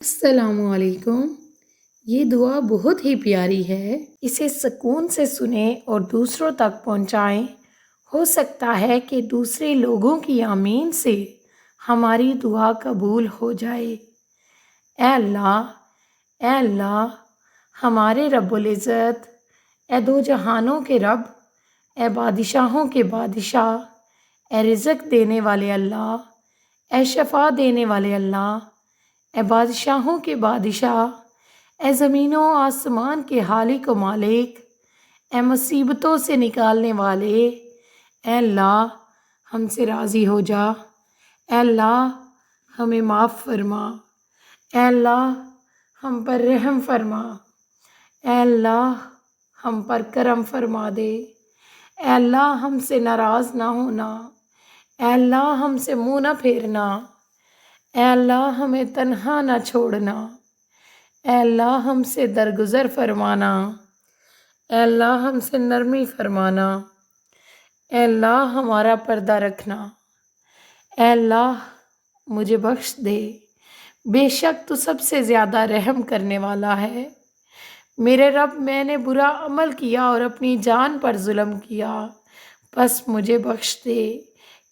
السلام علیکم۔ یہ دعا بہت ہی پیاری ہے، اسے سکون سے سنیں اور دوسروں تک پہنچائیں۔ ہو سکتا ہے کہ دوسرے لوگوں کی آمین سے ہماری دعا قبول ہو جائے۔ اے اللہ، ہمارے رب العزت، اے دو جہانوں کے رب، اے بادشاہوں کے بادشاہ، اے رزق دینے والے اللہ، اے شفا دینے والے اللہ، اے بادشاہوں کے بادشاہ، اے زمین و آسمان کے خالق و مالک، اے مصیبتوں سے نکالنے والے، اے اللہ ہم سے راضی ہو جا، اے اللہ ہمیں معاف فرما، اے اللہ ہم پر رحم فرما، اے اللہ ہم پر کرم فرما دے، اے اللہ ہم سے ناراض نہ ہونا، اے اللہ ہم سے منہ نہ پھیرنا، اے اللہ ہمیں تنہا نہ چھوڑنا، اے اللہ ہم سے درگزر فرمانا، اے اللہ ہم سے نرمی فرمانا، اے اللہ ہمارا پردہ رکھنا، اے اللہ مجھے بخش دے، بے شک تو سب سے زیادہ رحم کرنے والا ہے۔ میرے رب، میں نے برا عمل کیا اور اپنی جان پر ظلم کیا، بس مجھے بخش دے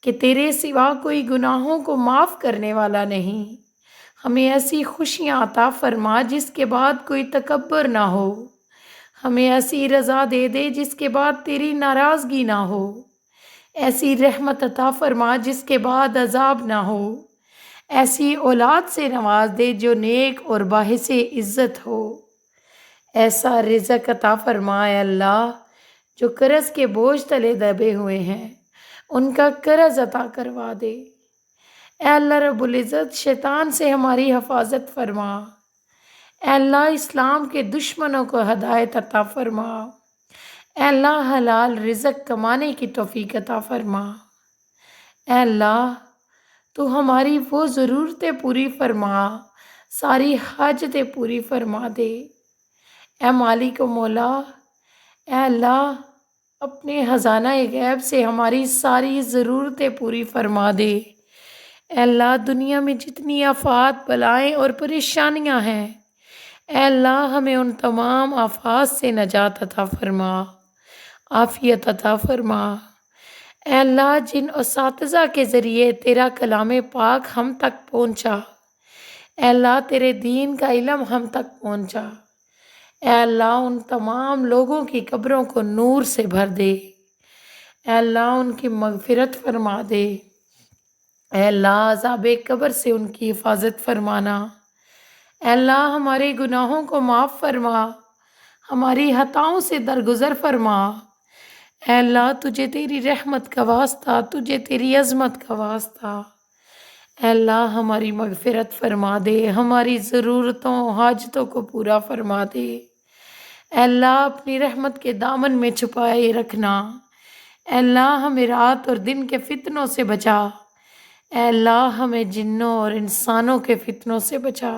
کہ تیرے سوا کوئی گناہوں کو معاف کرنے والا نہیں۔ ہمیں ایسی خوشیاں عطا فرما جس کے بعد کوئی تکبر نہ ہو، ہمیں ایسی رضا دے دے جس کے بعد تیری ناراضگی نہ ہو، ایسی رحمت عطا فرما جس کے بعد عذاب نہ ہو، ایسی اولاد سے نواز دے جو نیک اور باعث عزت ہو، ایسا رزق عطا فرما اے اللہ جو قرض کے بوجھ تلے دبے ہوئے ہیں ان کا قرض عطا کروا دے۔ اے اللہ رب العزت، شیطان سے ہماری حفاظت فرما، اے اللہ اسلام کے دشمنوں کو ہدایت عطا فرما، اے اللہ حلال رزق کمانے کی توفیق عطا فرما، اے اللہ تو ہماری وہ ضرورتیں پوری فرما، ساری حاجتیں پوری فرما دے۔ اے مالک و مولا، اے اللہ اپنے خزانہ غیب سے ہماری ساری ضرورتیں پوری فرما دے۔ اے اللہ دنیا میں جتنی آفات بلائیں اور پریشانیاں ہیں، اے اللہ ہمیں ان تمام آفات سے نجات عطا فرما، عافیت عطا فرما۔ اے اللہ جن اساتذہ کے ذریعے تیرا کلام پاک ہم تک پہنچا، اے اللہ تیرے دین کا علم ہم تک پہنچا، اے اللہ ان تمام لوگوں کی قبروں کو نور سے بھر دے، اے اللہ ان کی مغفرت فرما دے، اے اللہ عذاب قبر سے ان کی حفاظت فرمانا، اے اللہ ہمارے گناہوں کو معاف فرما، ہماری خطاؤں سے درگزر فرما، اے اللہ تجھے تیری رحمت کا واسطہ، تجھے تیری عظمت کا واسطہ، اے اللہ ہماری مغفرت فرما دے، ہماری ضرورتوں حاجتوں کو پورا فرما دے، اے اللہ اپنی رحمت کے دامن میں چھپائے رکھنا، اے اللہ ہمیں رات اور دن کے فتنوں سے بچا، اے اللہ ہمیں جنوں اور انسانوں کے فتنوں سے بچا،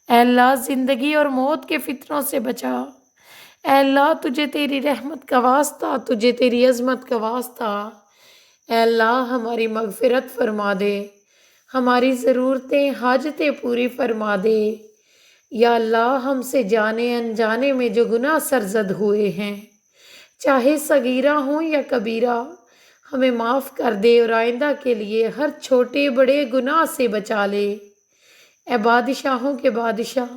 اے اللہ زندگی اور موت کے فتنوں سے بچا، اے اللہ تجھے تیری رحمت کا واسطہ، تجھے تیری عظمت کا واسطہ، اے اللہ ہماری مغفرت فرما دے، ہماری ضرورتیں حاجتیں پوری فرما دے۔ یا اللہ ہم سے جانے انجانے میں جو گناہ سرزد ہوئے ہیں، چاہے صغیرہ ہوں یا کبیرہ، ہمیں معاف کر دے اور آئندہ کے لیے ہر چھوٹے بڑے گناہ سے بچا لے۔ اے بادشاہوں کے بادشاہ،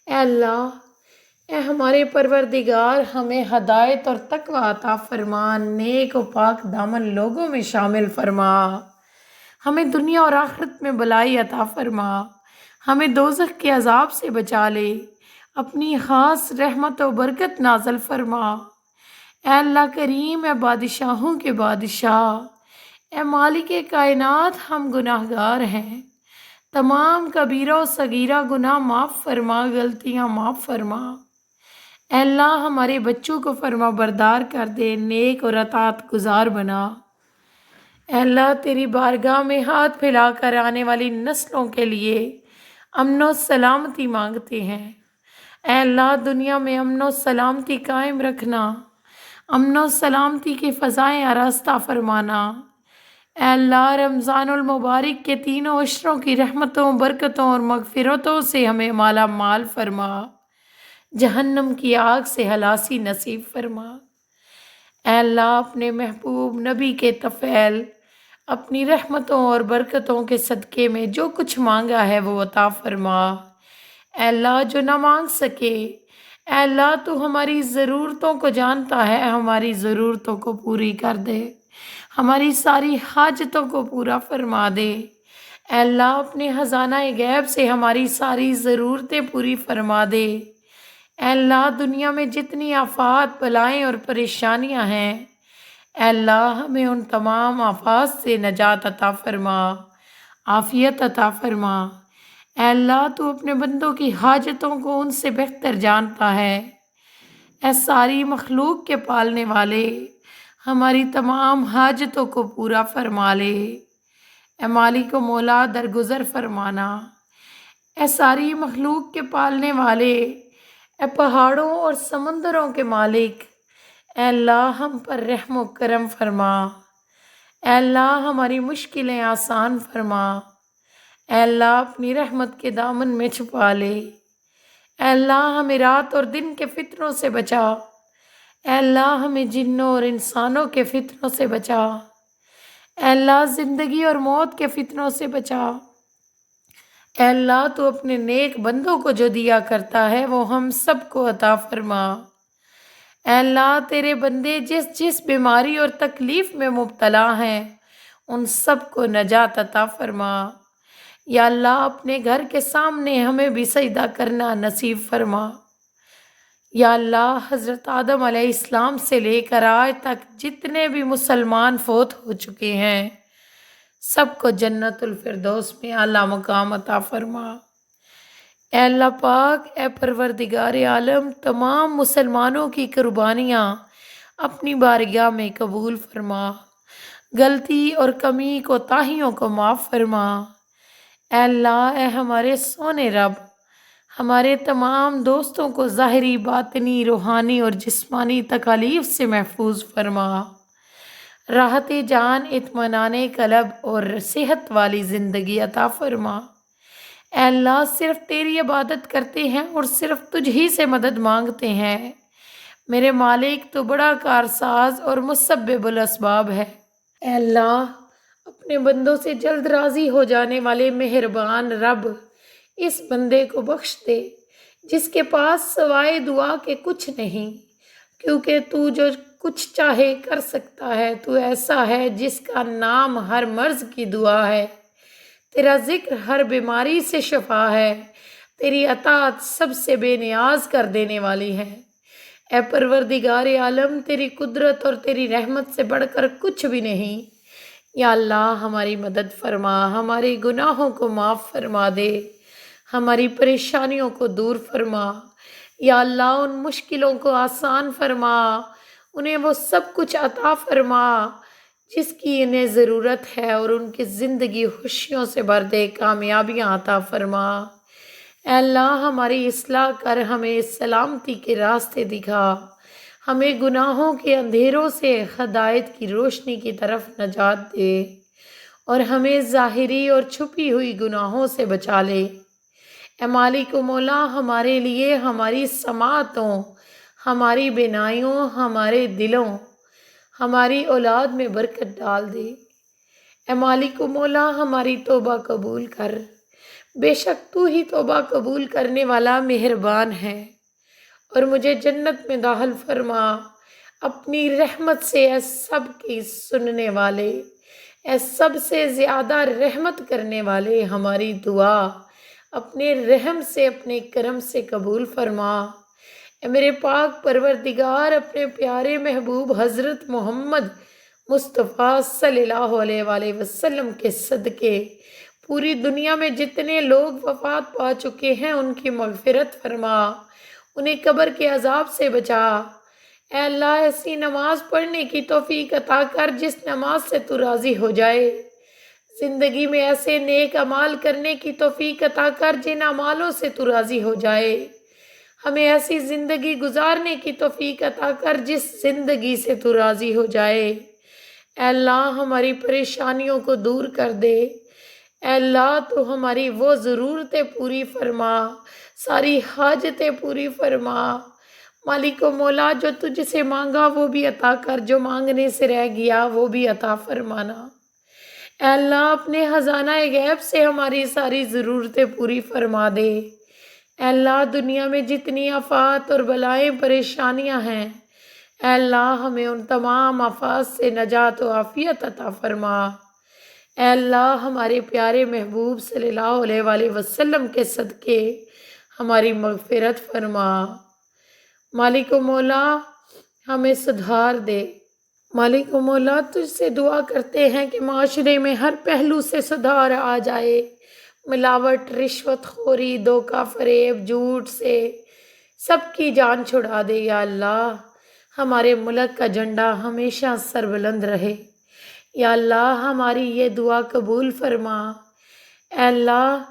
اے اللہ، اے ہمارے پروردگار ہمیں ہدایت اور تقوی عطا فرما، نیک و پاک دامن لوگوں میں شامل فرما، ہمیں دنیا اور آخرت میں بلائی عطا فرما، ہمیں دوزخ کے عذاب سے بچا لے، اپنی خاص رحمت و برکت نازل فرما۔ اے اللہ کریم، اے بادشاہوں کے بادشاہ، اے مالک کائنات، ہم گناہ گار ہیں، تمام کبیرہ و صغیرہ گناہ معاف فرما، غلطیاں معاف فرما۔ اے اللہ ہمارے بچوں کو فرما بردار کر دے، نیک اور اطاعت گزار بنا۔ اے اللہ تیری بارگاہ میں ہاتھ پھیلا کر آنے والی نسلوں کے لیے امن و سلامتی مانگتے ہیں۔ اے اللہ دنیا میں امن و سلامتی قائم رکھنا، امن و سلامتی کی فضائیں آراستہ فرمانا۔ اے اللہ رمضان المبارک کے تینوں عشروں کی رحمتوں، برکتوں اور مغفرتوں سے ہمیں مالا مال فرما، جہنم کی آگ سے خلاصی نصیب فرما۔ اے اللہ اپنے محبوب نبی کے طفیل اپنی رحمتوں اور برکتوں کے صدقے میں جو کچھ مانگا ہے وہ عطا فرما۔ اے اللہ جو نہ مانگ سکے، اے اللہ تو ہماری ضرورتوں کو جانتا ہے، ہماری ضرورتوں کو پوری کر دے، ہماری ساری حاجتوں کو پورا فرما دے۔ اے اللہ اپنے خزانہ غیب سے ہماری ساری ضرورتیں پوری فرما دے۔ اے اللہ دنیا میں جتنی آفات، بلائیں اور پریشانیاں ہیں، اے اللہ ہمیں ان تمام آفات سے نجات عطا فرما، عافیت عطا فرما۔ اے اللہ تو اپنے بندوں کی حاجتوں کو ان سے بہتر جانتا ہے۔ اے ساری مخلوق کے پالنے والے، ہماری تمام حاجتوں کو پورا فرما لے۔ اے مالک و مولا درگزر فرمانا۔ اے ساری مخلوق کے پالنے والے، اے پہاڑوں اور سمندروں کے مالک، اے اللہ ہم پر رحم و کرم فرما۔ اے اللہ ہماری مشکلیں آسان فرما۔ اے اللہ اپنی رحمت کے دامن میں چھپا لے۔ اے اللہ ہمیں رات اور دن کے فتنوں سے بچا۔ اے اللہ ہمیں جنوں اور انسانوں کے فتنوں سے بچا۔ اے اللہ زندگی اور موت کے فتنوں سے بچا۔ اے اللہ تو اپنے نیک بندوں کو جو دیا کرتا ہے وہ ہم سب کو عطا فرما۔ اے اللہ تیرے بندے جس جس بیماری اور تکلیف میں مبتلا ہیں ان سب کو نجات عطا فرما۔ یا اللہ اپنے گھر کے سامنے ہمیں بھی سجدہ کرنا نصیب فرما۔ یا اللہ حضرت آدم علیہ السلام سے لے کر آج تک جتنے بھی مسلمان فوت ہو چکے ہیں سب کو جنت الفردوس میں اعلیٰ مقام عطا فرما۔ اے اللہ پاک، اے پروردگار عالم، تمام مسلمانوں کی قربانیاں اپنی بارگاہ میں قبول فرما، غلطی اور کمی کوتاہیوں کو معاف فرما۔ اے اللہ، اے ہمارے سونے رب، ہمارے تمام دوستوں کو ظاہری، باطنی، روحانی اور جسمانی تکالیف سے محفوظ فرما، راحت جان، اطمینان قلب اور صحت والی زندگی عطا فرما۔ اے اللہ صرف تیری عبادت کرتے ہیں اور صرف تجھ ہی سے مدد مانگتے ہیں۔ میرے مالک تو بڑا کارساز اور مسبب الاسباب ہے۔ اے اللہ اپنے بندوں سے جلد راضی ہو جانے والے مہربان رب، اس بندے کو بخش دے جس کے پاس سوائے دعا کے کچھ نہیں، کیونکہ تو جو کچھ چاہے کر سکتا ہے۔ تو ایسا ہے جس کا نام ہر مرض کی دعا ہے، تیرا ذکر ہر بیماری سے شفا ہے، تیری اطاعت سب سے بے نیاز کر دینے والی ہے۔ اے پروردگار عالم، تیری قدرت اور تیری رحمت سے بڑھ کر کچھ بھی نہیں۔ یا اللہ ہماری مدد فرما، ہمارے گناہوں کو معاف فرما دے، ہماری پریشانیوں کو دور فرما۔ یا اللہ ان مشکلوں کو آسان فرما، انہیں وہ سب کچھ عطا فرما جس کی انہیں ضرورت ہے، اور ان کی زندگی خوشیوں سے بھر دے، کامیابیاں عطا فرما۔ اے اللہ ہماری اصلاح کر، ہمیں سلامتی کے راستے دکھا، ہمیں گناہوں کے اندھیروں سے ہدایت کی روشنی کی طرف نجات دے، اور ہمیں ظاہری اور چھپی ہوئی گناہوں سے بچا لے۔ اے مالک و مولا، ہمارے لیے ہماری سماعتوں، ہماری بینائیوں، ہمارے دلوں، ہماری اولاد میں برکت ڈال دے۔ اے مالک و مولا ہماری توبہ قبول کر، بے شک تو ہی توبہ قبول کرنے والا مہربان ہے، اور مجھے جنت میں داخل فرما اپنی رحمت سے۔ اے سب کی سننے والے، اے سب سے زیادہ رحمت کرنے والے، ہماری دعا اپنے رحم سے، اپنے کرم سے قبول فرما۔ اے میرے پاک پروردگار، اپنے پیارے محبوب حضرت محمد مصطفیٰ صلی اللہ علیہ وآلہ وسلم کے صدقے پوری دنیا میں جتنے لوگ وفات پا چکے ہیں ان کی مغفرت فرما، انہیں قبر کے عذاب سے بچا۔ اے اللہ ایسی نماز پڑھنے کی توفیق عطا کر جس نماز سے تو راضی ہو جائے، زندگی میں ایسے نیک اعمال کرنے کی توفیق عطا کر جن اعمالوں سے تو راضی ہو جائے، ہمیں ایسی زندگی گزارنے کی توفیق عطا کر جس زندگی سے تو راضی ہو جائے۔ اے اللہ ہماری پریشانیوں کو دور کر دے۔ اے اللہ تو ہماری وہ ضرورتیں پوری فرما، ساری حاجتیں پوری فرما۔ مالک و مولا جو تجھ سے مانگا وہ بھی عطا کر، جو مانگنے سے رہ گیا وہ بھی عطا فرمانا۔ اے اللہ اپنے خزانہ غیب سے ہماری ساری ضرورتیں پوری فرما دے۔ اے اللہ دنیا میں جتنی آفات اور بلائیں پریشانیاں ہیں، اے اللہ ہمیں ان تمام آفات سے نجات و عافیت عطا فرما۔ اے اللہ ہمارے پیارے محبوب صلی اللہ علیہ وآلہ وسلم کے صدقے ہماری مغفرت فرما۔ مالک و مولا ہمیں سدھار دے۔ مالک و مولا تجھ سے دعا کرتے ہیں کہ معاشرے میں ہر پہلو سے سدھار آ جائے، ملاوٹ، رشوت خوری، دھوکہ فریب، جھوٹ سے سب کی جان چھڑا دے یا اللہ۔ ہمارے ملک کا جھنڈا ہمیشہ سربلند رہے یا اللہ، ہماری یہ دعا قبول فرما۔ اے اللہ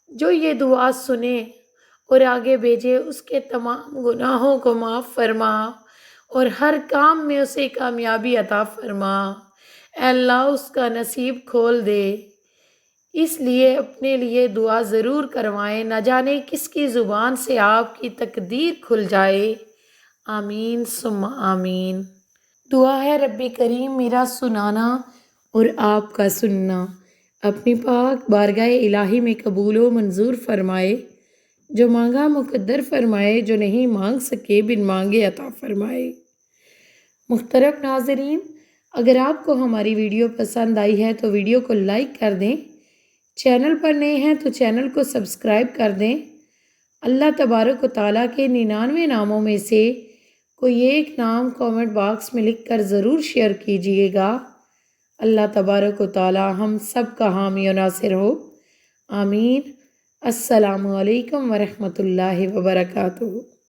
جو یہ دعا سنے اور آگے بھیجے اس کے تمام گناہوں کو معاف فرما اور ہر کام میں اسے کامیابی عطا فرما۔ اے اللہ اس کا نصیب کھول دے، اس لیے اپنے لیے دعا ضرور کروائیں، نہ جانے کس کی زبان سے آپ کی تقدیر کھل جائے۔ آمین ثم آمین۔ دعا ہے رب کریم میرا سنانا اور آپ کا سننا اپنی پاک بارگاہ الہی میں قبول و منظور فرمائے، جو مانگا مقدر فرمائے، جو نہیں مانگ سکے بن مانگے عطا فرمائے۔ محترم ناظرین، اگر آپ کو ہماری ویڈیو پسند آئی ہے تو ویڈیو کو لائک کر دیں، چینل پر نئے ہیں تو چینل کو سبسکرائب کر دیں۔ اللہ تبارک و تعالیٰ کے 99 ناموں میں سے کوئی ایک نام کامنٹ باکس میں لکھ کر ضرور شیئر کیجئے گا۔ اللہ تبارک و تعالیٰ ہم سب کا حامی و ناصر ہو، آمین۔ السلام علیکم ورحمۃ اللہ وبرکاتہ۔